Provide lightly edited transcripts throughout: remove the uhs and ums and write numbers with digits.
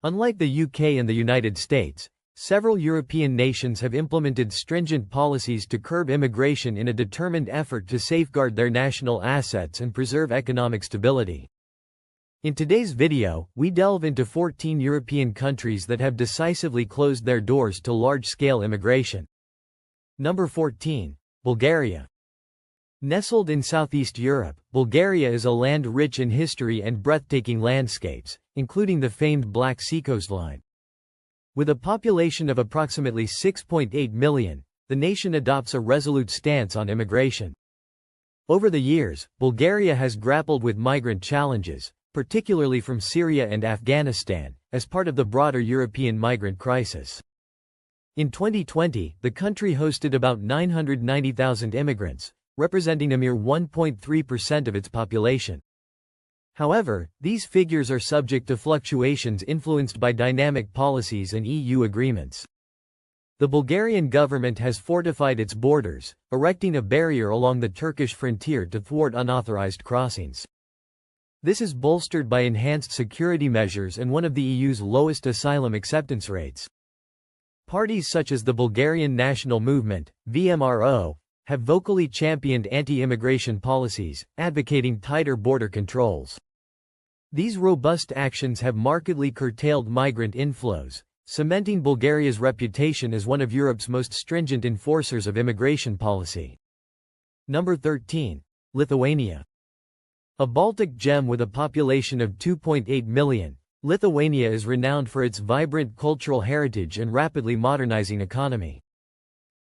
Unlike the UK and the United States, several European nations have implemented stringent policies to curb immigration in a determined effort to safeguard their national assets and preserve economic stability. In today's video, we delve into 14 European countries that have decisively closed their doors to large-scale immigration. Number 14. Bulgaria. Nestled in Southeast Europe, Bulgaria is a land rich in history and breathtaking landscapes, including the famed Black Sea coastline. With a population of approximately 6.8 million, the nation adopts a resolute stance on immigration. Over the years, Bulgaria has grappled with migrant challenges, particularly from Syria and Afghanistan, as part of the broader European migrant crisis. In 2020, the country hosted about 990,000 immigrants, representing a mere 1.3% of its population. However, these figures are subject to fluctuations influenced by dynamic policies and EU agreements. The Bulgarian government has fortified its borders, erecting a barrier along the Turkish frontier to thwart unauthorized crossings. This is bolstered by enhanced security measures and one of the EU's lowest asylum acceptance rates. Parties such as the Bulgarian National Movement, VMRO, have vocally championed anti-immigration policies, advocating tighter border controls. These robust actions have markedly curtailed migrant inflows, cementing Bulgaria's reputation as one of Europe's most stringent enforcers of immigration policy. Number 13. Lithuania. A Baltic gem with a population of 2.8 million, Lithuania is renowned for its vibrant cultural heritage and rapidly modernizing economy.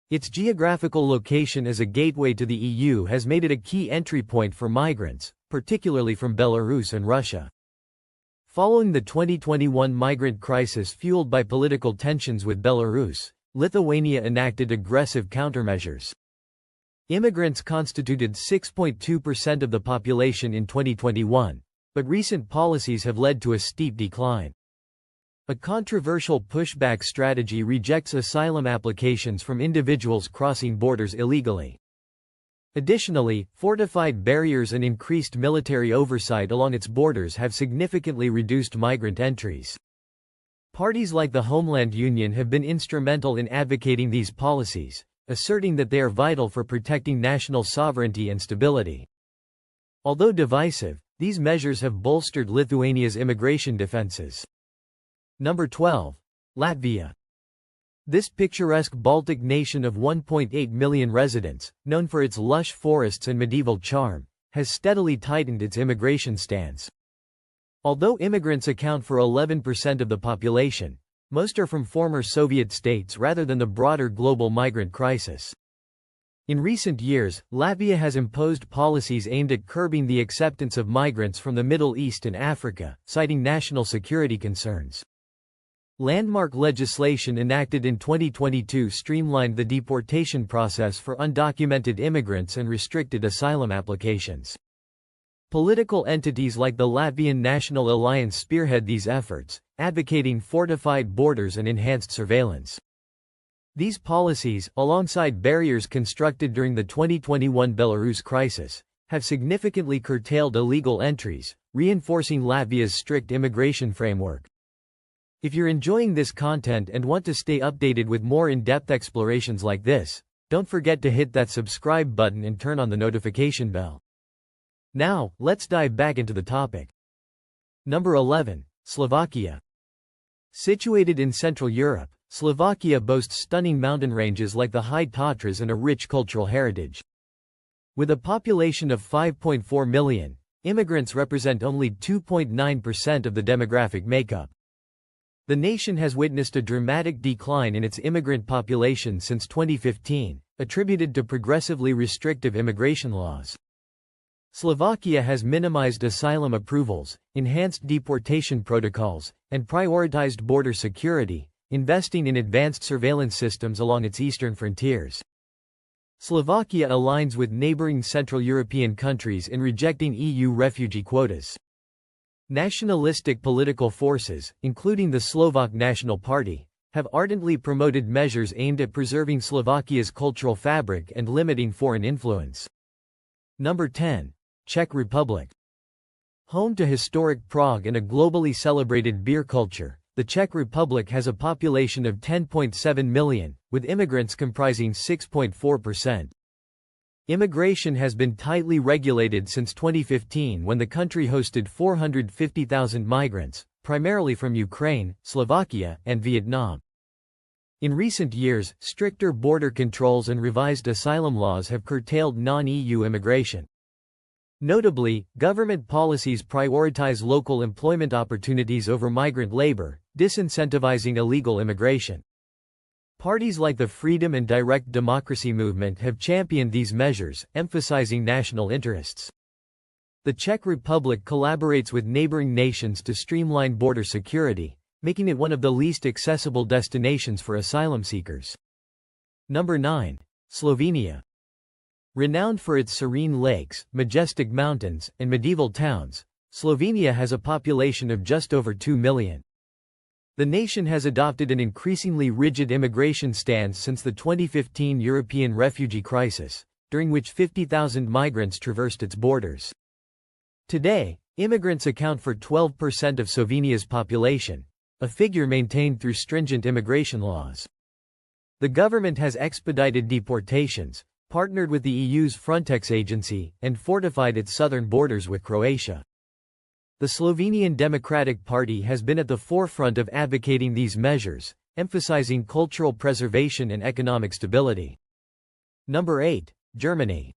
Its geographical location as a gateway to the EU has made it a key entry point for migrants, particularly from Belarus and Russia. Following the 2021 migrant crisis fueled by political tensions with Belarus, Lithuania enacted aggressive countermeasures. Immigrants constituted 6.2% of the population in 2021, but recent policies have led to a steep decline. A controversial pushback strategy rejects asylum applications from individuals crossing borders illegally. Additionally, fortified barriers and increased military oversight along its borders have significantly reduced migrant entries. Parties like the Homeland Union have been instrumental in advocating these policies, asserting that they are vital for protecting national sovereignty and stability. Although divisive, these measures have bolstered Lithuania's immigration defenses. Number 12. Latvia. This picturesque Baltic nation of 1.8 million residents, known for its lush forests and medieval charm, has steadily tightened its immigration stance. Although immigrants account for 11% of the population, most are from former Soviet states rather than the broader global migrant crisis. In recent years, Latvia has imposed policies aimed at curbing the acceptance of migrants from the Middle East and Africa, citing national security concerns. Landmark legislation enacted in 2022 streamlined the deportation process for undocumented immigrants and restricted asylum applications. Political entities like the Latvian National Alliance spearhead these efforts, advocating fortified borders and enhanced surveillance. These policies, alongside barriers constructed during the 2021 Belarus crisis, have significantly curtailed illegal entries, reinforcing Latvia's strict immigration framework. If you're enjoying this content and want to stay updated with more in-depth explorations like this, don't forget to hit that subscribe button and turn on the notification bell. Now, let's dive back into the topic. Number 11. Slovakia. Situated in Central Europe, Slovakia boasts stunning mountain ranges like the High Tatras and a rich cultural heritage. With a population of 5.4 million, immigrants represent only 2.9% of the demographic makeup. The nation has witnessed a dramatic decline in its immigrant population since 2015, attributed to progressively restrictive immigration laws. Slovakia has minimized asylum approvals, enhanced deportation protocols, and prioritized border security, investing in advanced surveillance systems along its eastern frontiers. Slovakia aligns with neighboring Central European countries in rejecting EU refugee quotas. Nationalistic political forces, including the Slovak National Party, have ardently promoted measures aimed at preserving Slovakia's cultural fabric and limiting foreign influence. Number 10. Czech Republic. Home to historic Prague and a globally celebrated beer culture, The Czech Republic has a population of 10.7 million, with immigrants comprising 6.4%. Immigration has been tightly regulated since 2015 when the country hosted 450,000 migrants, primarily from Ukraine, Slovakia, and Vietnam. In recent years, stricter border controls and revised asylum laws have curtailed non-EU immigration. Notably, government policies prioritize local employment opportunities over migrant labor, disincentivizing illegal immigration. Parties like the Freedom and Direct Democracy movement have championed these measures, emphasizing national interests. The Czech Republic collaborates with neighboring nations to streamline border security, making it one of the least accessible destinations for asylum seekers. Number 9. Slovenia. Renowned for its serene lakes, majestic mountains, and medieval towns, Slovenia has a population of just over 2 million. The nation has adopted an increasingly rigid immigration stance since the 2015 European refugee crisis, during which 50,000 migrants traversed its borders. Today, immigrants account for 12% of Slovenia's population, a figure maintained through stringent immigration laws. The government has expedited deportations, partnered with the EU's Frontex agency, and fortified its southern borders with Croatia. The Slovenian Democratic Party has been at the forefront of advocating these measures, emphasizing cultural preservation and economic stability. Number 8. Germany.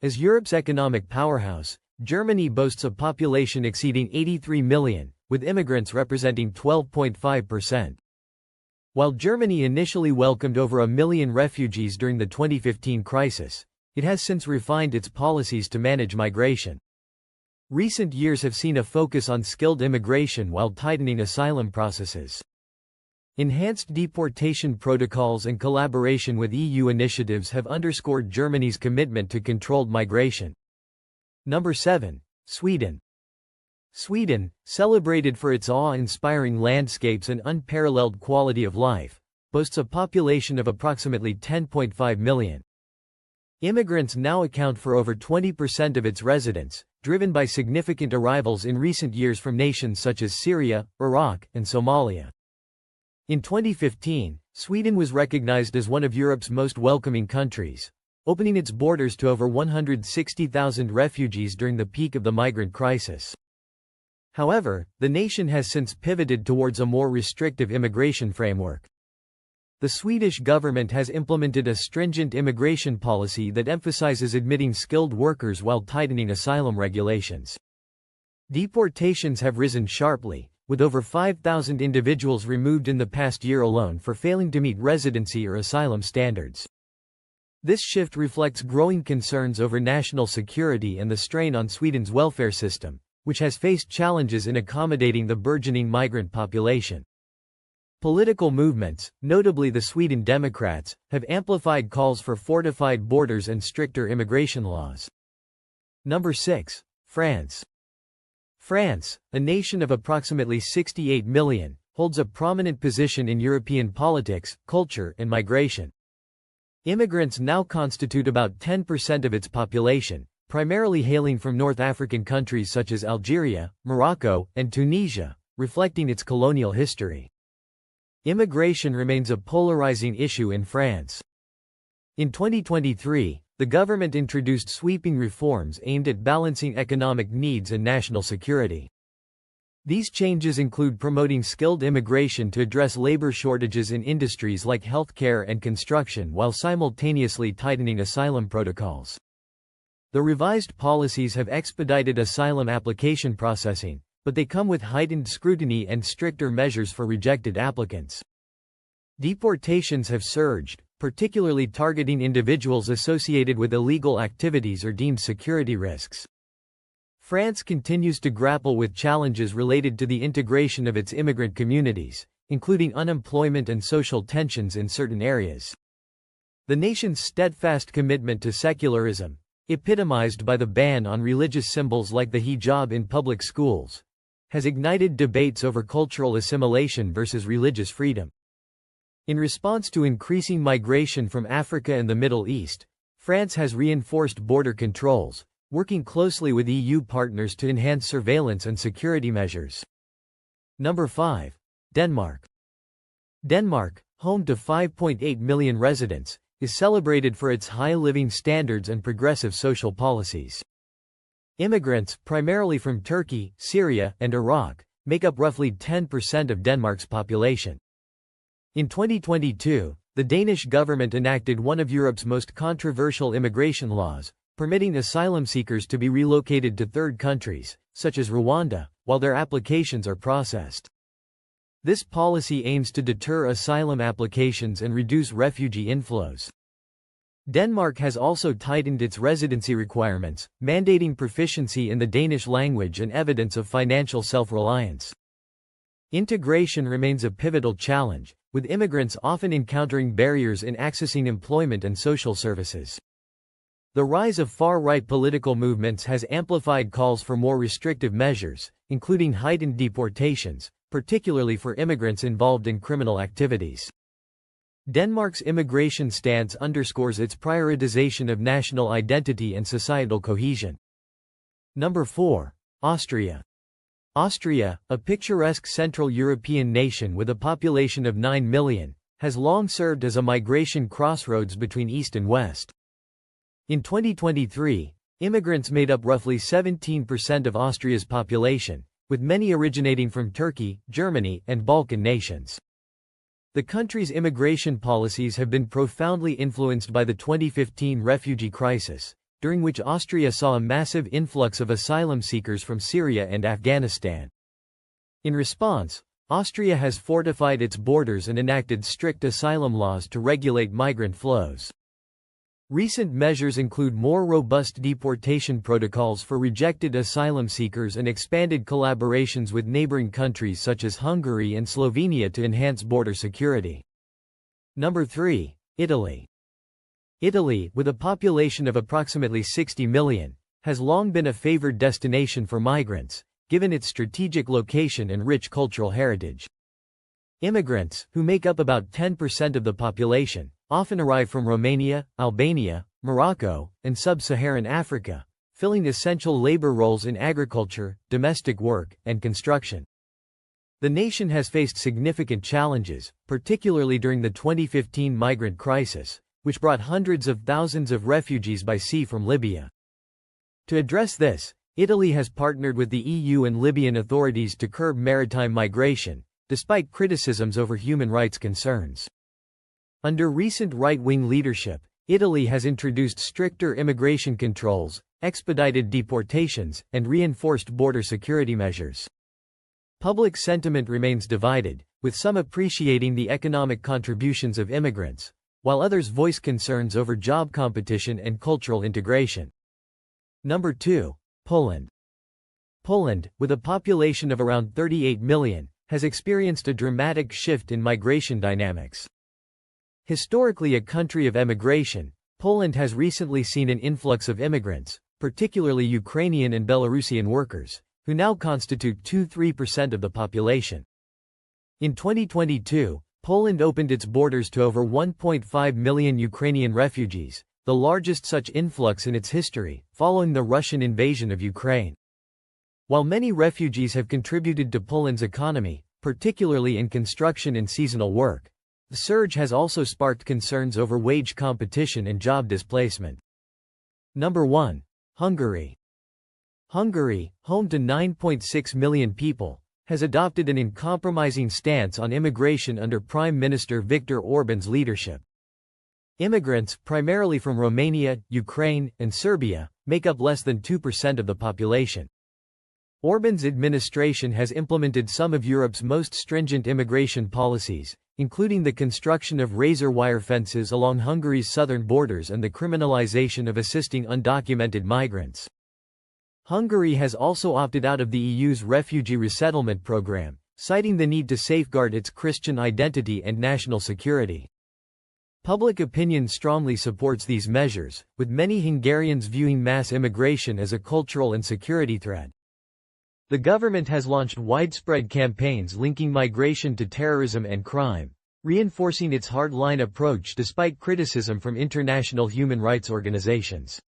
As Europe's economic powerhouse, Germany boasts a population exceeding 83 million, with immigrants representing 12.5%. While Germany initially welcomed over 1 million refugees during the 2015 crisis, it has since refined its policies to manage migration. Recent years have seen a focus on skilled immigration while tightening asylum processes. Enhanced deportation protocols and collaboration with EU initiatives have underscored Germany's commitment to controlled migration. Number 7. Sweden. Sweden, celebrated for its awe-inspiring landscapes and unparalleled quality of life, boasts a population of approximately 10.5 million. Immigrants now account for over 20% of its residents, driven by significant arrivals in recent years from nations such as Syria, Iraq, and Somalia. In 2015, Sweden was recognized as one of Europe's most welcoming countries, opening its borders to over 160,000 refugees during the peak of the migrant crisis. However, the nation has since pivoted towards a more restrictive immigration framework. The Swedish government has implemented a stringent immigration policy that emphasizes admitting skilled workers while tightening asylum regulations. Deportations have risen sharply, with over 5,000 individuals removed in the past year alone for failing to meet residency or asylum standards. This shift reflects growing concerns over national security and the strain on Sweden's welfare system, which has faced challenges in accommodating the burgeoning migrant population. Political movements, notably the Sweden Democrats, have amplified calls for fortified borders and stricter immigration laws. Number 6. France. France, a nation of approximately 68 million, holds a prominent position in European politics, culture, and migration. Immigrants now constitute about 10% of its population, primarily hailing from North African countries such as Algeria, Morocco, and Tunisia, reflecting its colonial history. Immigration remains a polarizing issue in France. In 2023, the government introduced sweeping reforms aimed at balancing economic needs and national security. These changes include promoting skilled immigration to address labor shortages in industries like healthcare and construction while simultaneously tightening asylum protocols. The revised policies have expedited asylum application processing, but they come with heightened scrutiny and stricter measures for rejected applicants. Deportations have surged, particularly targeting individuals associated with illegal activities or deemed security risks. France continues to grapple with challenges related to the integration of its immigrant communities, including unemployment and social tensions in certain areas. The nation's steadfast commitment to secularism, epitomized by the ban on religious symbols like the hijab in public schools, has ignited debates over cultural assimilation versus religious freedom. In response to increasing migration from Africa and the Middle East, France has reinforced border controls, working closely with EU partners to enhance surveillance and security measures. Number 5. Denmark. Denmark, home to 5.8 million residents, is celebrated for its high living standards and progressive social policies. Immigrants, primarily from Turkey, Syria, and Iraq, make up roughly 10% of Denmark's population. In 2022, the Danish government enacted one of Europe's most controversial immigration laws, permitting asylum seekers to be relocated to third countries, such as Rwanda, while their applications are processed. This policy aims to deter asylum applications and reduce refugee inflows. Denmark has also tightened its residency requirements, mandating proficiency in the Danish language and evidence of financial self-reliance. Integration remains a pivotal challenge, with immigrants often encountering barriers in accessing employment and social services. The rise of far-right political movements has amplified calls for more restrictive measures, including heightened deportations, particularly for immigrants involved in criminal activities. Denmark's immigration stance underscores its prioritization of national identity and societal cohesion. Number 4. Austria. Austria, a picturesque Central European nation with a population of 9 million, has long served as a migration crossroads between East and West. In 2023, immigrants made up roughly 17% of Austria's population, with many originating from Turkey, Germany, and Balkan nations. The country's immigration policies have been profoundly influenced by the 2015 refugee crisis, during which Austria saw a massive influx of asylum seekers from Syria and Afghanistan. In response, Austria has fortified its borders and enacted strict asylum laws to regulate migrant flows. Recent measures include more robust deportation protocols for rejected asylum seekers and expanded collaborations with neighboring countries such as Hungary and Slovenia to enhance border security. Number 3. Italy. Italy, with a population of approximately 60 million, has long been a favored destination for migrants, given its strategic location and rich cultural heritage. Immigrants, who make up about 10% of the population, often arrive from Romania, Albania, Morocco, and sub-Saharan Africa, filling essential labor roles in agriculture, domestic work, and construction. The nation has faced significant challenges, particularly during the 2015 migrant crisis, which brought hundreds of thousands of refugees by sea from Libya. To address this, Italy has partnered with the EU and Libyan authorities to curb maritime migration, despite criticisms over human rights concerns. Under recent right-wing leadership, Italy has introduced stricter immigration controls, expedited deportations, and reinforced border security measures. Public sentiment remains divided, with some appreciating the economic contributions of immigrants, while others voice concerns over job competition and cultural integration. Number 2. Poland. Poland, with a population of around 38 million, has experienced a dramatic shift in migration dynamics. Historically a country of emigration, Poland has recently seen an influx of immigrants, particularly Ukrainian and Belarusian workers, who now constitute 2–3% of the population. In 2022, Poland opened its borders to over 1.5 million Ukrainian refugees, the largest such influx in its history, following the Russian invasion of Ukraine. While many refugees have contributed to Poland's economy, particularly in construction and seasonal work, the surge has also sparked concerns over wage competition and job displacement. Number 1. Hungary. Hungary, home to 9.6 million people, has adopted an uncompromising stance on immigration under Prime Minister Viktor Orban's leadership. Immigrants, primarily from Romania, Ukraine, and Serbia, make up less than 2% of the population. Orban's administration has implemented some of Europe's most stringent immigration policies, including the construction of razor wire fences along Hungary's southern borders and the criminalization of assisting undocumented migrants. Hungary has also opted out of the EU's refugee resettlement program, citing the need to safeguard its Christian identity and national security. Public opinion strongly supports these measures, with many Hungarians viewing mass immigration as a cultural and security threat. The government has launched widespread campaigns linking migration to terrorism and crime, reinforcing its hard-line approach despite criticism from international human rights organizations.